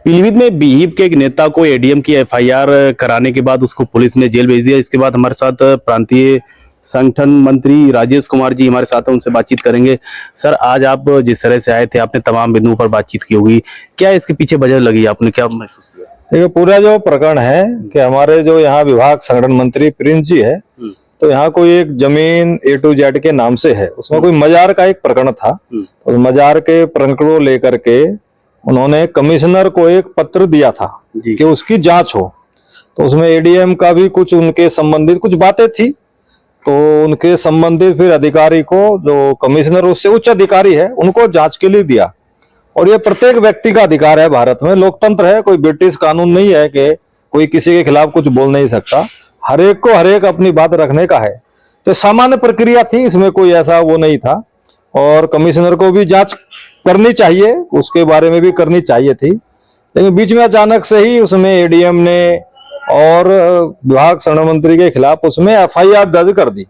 पीलीभीत में बीहीप के एक नेता को एडीएम की एफआईआर कराने के बाद उसको पुलिस ने जेल भेज दिया। इसके बाद हमारे साथ प्रांतीय संगठन मंत्री राजेश कुमार जी हमारे साथ हैं, उनसे बातचीत करेंगे। सर, आज आप जिस तरह से आए थे, आपने तमाम बिंदुओं पर बातचीत की होगी, क्या इसके पीछे वजह लगी, आपने क्या महसूस किया? देखिए, पूरा जो प्रकरण है कि हमारे जो यहाँ विभाग संगठन मंत्री प्रिंस जी है, तो यहाँ कोई एक जमीन A to Z के नाम से है, उसमें कोई मजार का एक प्रकरण था। तो मजार के प्रकरण को लेकर के उन्होंने कमिश्नर को एक पत्र दिया था कि उसकी जांच हो। तो उसमें एडीएम का भी कुछ उनके संबंधित कुछ बातें थी, तो उनके संबंधित फिर अधिकारी को, जो कमिश्नर उससे उच्च अधिकारी है, उनको जांच के लिए दिया। और ये प्रत्येक व्यक्ति का अधिकार है, भारत में लोकतंत्र है, कोई ब्रिटिश कानून नहीं है कि कोई किसी के खिलाफ कुछ बोल नहीं सकता। हर एक को हर एक अपनी बात रखने का है। तो सामान्य प्रक्रिया थी, इसमें कोई ऐसा वो नहीं था। और कमिश्नर को भी जांच करनी चाहिए, उसके बारे में भी करनी चाहिए थी, लेकिन बीच में अचानक से ही उसमें एडीएम ने और विभाग संगठन मंत्री के खिलाफ उसमें एफआईआर दर्ज कर दी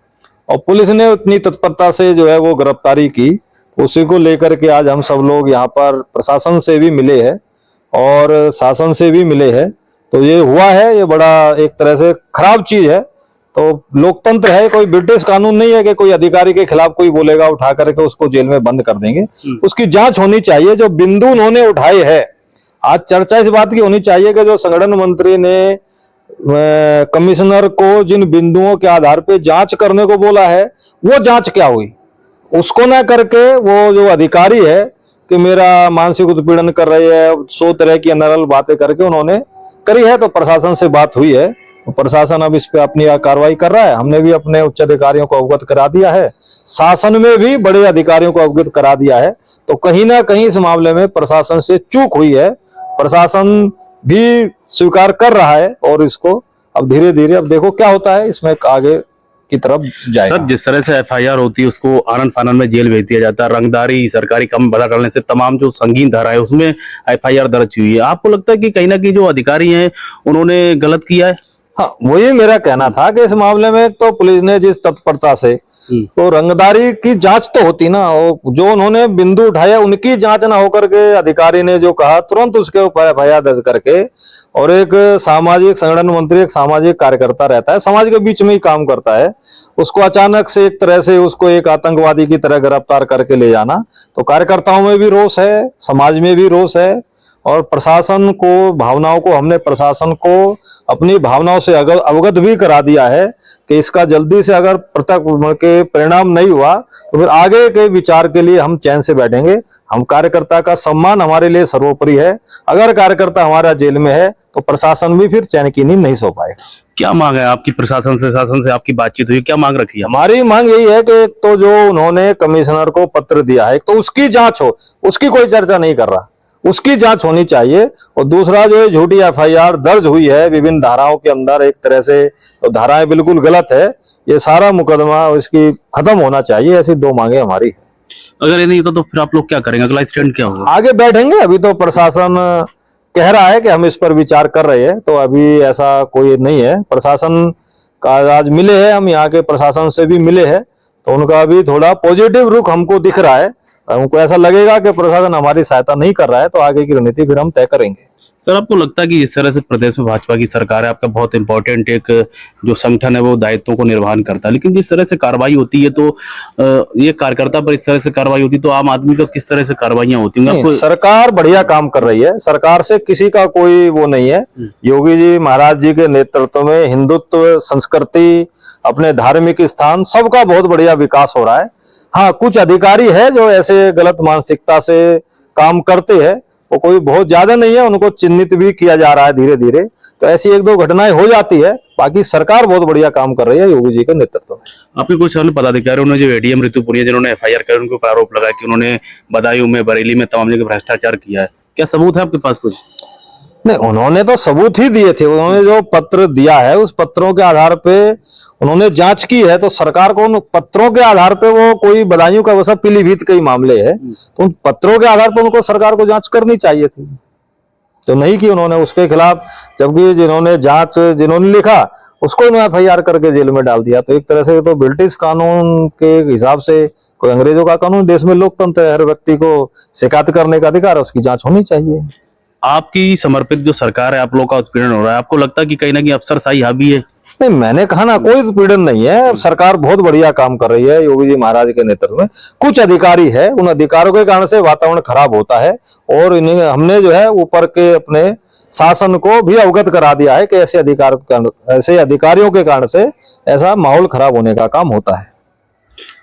और पुलिस ने उतनी तत्परता से जो है वो गिरफ्तारी की। उसी को लेकर के आज हम सब लोग यहाँ पर प्रशासन से भी मिले हैं और शासन से भी मिले हैं। तो ये हुआ है, ये बड़ा एक तरह से खराब चीज है। तो लोकतंत्र है, कोई ब्रिटिश कानून नहीं है कि कोई अधिकारी के खिलाफ कोई बोलेगा उठा करके उसको जेल में बंद कर देंगे। उसकी जांच होनी चाहिए। जो बिंदु उन्होंने उठाए है, आज चर्चा इस बात की होनी चाहिए कि जो संगठन मंत्री ने कमिश्नर को जिन बिंदुओं के आधार पे जांच करने को बोला है, वो जांच क्या हुई, उसको ना करके वो जो अधिकारी है कि मेरा मानसिक उत्पीड़न कर रही है, 100 तरह की अनर्गल बातें करके उन्होंने करी है। तो प्रशासन से बात हुई है, तो प्रशासन अब इस पे अपनी कार्रवाई कर रहा है। हमने भी अपने उच्च अधिकारियों को अवगत करा दिया है, शासन में भी बड़े अधिकारियों को अवगत करा दिया है। तो कहीं ना कहीं इस मामले में प्रशासन से चूक हुई है, प्रशासन भी स्वीकार कर रहा है और इसको अब धीरे धीरे अब देखो क्या होता है, इसमें आगे की तरफ जाएगा। सर, जिस तरह से एफआईआर होती है उसको आनन फानन में जेल भेज दिया जाता है, रंगदारी सरकारी काम बड़ा करने से तमाम जो संगीन धारा है उसमें एफआईआर दर्ज हुई है। आपको लगता है कि कहीं ना कहीं जो अधिकारी हैं उन्होंने गलत किया है? हाँ, वही मेरा कहना था कि इस मामले में तो पुलिस ने जिस तत्परता से, तो रंगदारी की जांच तो होती ना, जो उन्होंने बिंदु उठाया उनकी जांच ना होकर के अधिकारी ने जो कहा तुरंत उसके ऊपर एफआईआर दर्ज करके। और एक सामाजिक संगठन मंत्री एक सामाजिक कार्यकर्ता रहता है, समाज के बीच में ही काम करता है, उसको अचानक से एक तरह से उसको एक आतंकवादी की तरह गिरफ्तार करके ले जाना, तो कार्यकर्ताओं में भी रोष है, समाज में भी रोष है। और प्रशासन को भावनाओं को हमने प्रशासन को अपनी भावनाओं से अवगत भी करा दिया है कि इसका जल्दी से अगर प्रत्यक्ष के परिणाम नहीं हुआ तो फिर आगे के विचार के लिए हम चैन से बैठेंगे। हम कार्यकर्ता का सम्मान हमारे लिए सर्वोपरि है। अगर कार्यकर्ता हमारा जेल में है तो प्रशासन भी फिर चैन की नींद नहीं सो पाएगा। क्या मांग है आपकी? प्रशासन से, शासन से आपकी बातचीत हुई, क्या मांग रखी है? हमारी मांग यही है कि एक तो जो उन्होंने कमिश्नर को पत्र दिया है, तो उसकी जांच हो, उसकी कोई चर्चा नहीं कर रहा, उसकी जांच होनी चाहिए। और दूसरा जो है झूठी एफआईआर दर्ज हुई है विभिन्न धाराओं के अंदर, एक तरह से तो धाराएं बिल्कुल गलत है, ये सारा मुकदमा इसकी खत्म होना चाहिए। ऐसी दो मांगे हमारी। अगर ये नहीं होता तो फिर आप लोग क्या करेंगे? अगला स्टैंड क्या होगा? आगे बैठेंगे। अभी तो प्रशासन कह रहा है कि हम इस पर विचार कर रहे हैं, तो अभी ऐसा कोई नहीं है। प्रशासन का आज मिले हैं, हम यहाँ के प्रशासन से भी मिले हैं, तो उनका भी थोड़ा पॉजिटिव रुख हमको दिख रहा है। हमको ऐसा लगेगा कि प्रशासन हमारी सहायता नहीं कर रहा है, तो आगे की रणनीति फिर हम तय करेंगे। सर, आपको लगता है कि जिस तरह से प्रदेश में भाजपा की सरकार है, आपका बहुत इंपॉर्टेंट एक जो संगठन है वो दायित्वों को निर्वहन करता है, लेकिन जिस तरह से कार्रवाई होती है तो ये कार्यकर्ता पर इस तरह से कार्रवाई होती तो आम आदमी का किस तरह से कार्रवाइयां होती होंगी? सरकार बढ़िया काम कर रही है, सरकार से किसी का कोई वो नहीं है। योगी जी महाराज जी के नेतृत्व में हिंदुत्व, संस्कृति, अपने धार्मिक स्थान, सबका बहुत बढ़िया विकास हो रहा है। हाँ, कुछ अधिकारी है जो ऐसे गलत मानसिकता से काम करते हैं, वो कोई बहुत ज्यादा नहीं है, उनको चिन्हित भी किया जा रहा है धीरे धीरे। तो ऐसी एक दो घटनाएं हो जाती है, बाकी सरकार बहुत बढ़िया काम कर रही है योगी जी के नेतृत्व में। आपके कुछ अन्य पदाधिकारियों ने, जो एडीएम ऋतुपुरिया जिन्होंने एफआईआर कर, उनको आरोप लगाया कि उन्होंने बदायूं में, बरेली में तमाम जगह भ्रष्टाचार किया है, क्या सबूत है आपके पास कुछ? नहीं, उन्होंने तो सबूत ही दिए थे। उन्होंने जो पत्र दिया है उस पत्रों के आधार पे उन्होंने जांच की है, तो सरकार को उन पत्रों के आधार पे, वो कोई बदायूं का, वो सब पीलीभीत के ही मामले है, तो उन पत्रों के आधार पे उनको सरकार को जांच करनी चाहिए थी, तो नहीं की उन्होंने उसके खिलाफ। जबकि जिन्होंने लिखा उसको उन्होंने एफआईआर करके जेल में डाल दिया। तो एक तरह से तो ब्रिटिश कानून के हिसाब से, कोई अंग्रेजों का कानून, देश में लोकतंत्र है, हर व्यक्ति को शिकायत करने का अधिकार है, उसकी जांच होनी चाहिए। आपकी समर्पित जो सरकार है, आप लोग का उत्पीड़न हो रहा है, आपको लगता है कि कहीं ना कहीं अफसरशाही हावी है? नहीं, मैंने कहा ना, कोई उत्पीड़न नहीं है। सरकार बहुत बढ़िया काम कर रही है योगी जी महाराज के नेतृत्व में। कुछ अधिकारी है, उन अधिकारियों के कारण से वातावरण खराब होता है, और इन्हें हमने जो है ऊपर के अपने शासन को भी अवगत करा दिया है कि ऐसे अधिकारियों के कारण से ऐसा माहौल खराब होने का काम होता है।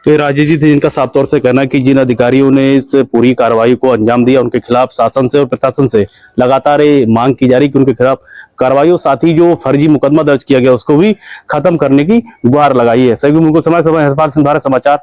तो ये राजेश जी थे जिनका साफ तौर से कहना है कि जिन अधिकारियों ने इस पूरी कार्रवाई को अंजाम दिया, उनके खिलाफ शासन से और प्रशासन से लगातार ये मांग की जा रही कि उनके खिलाफ कार्रवाई हो, साथ ही जो फर्जी मुकदमा दर्ज किया गया उसको भी खत्म करने की गुहार लगाई है। सभी मुल्कों समाचार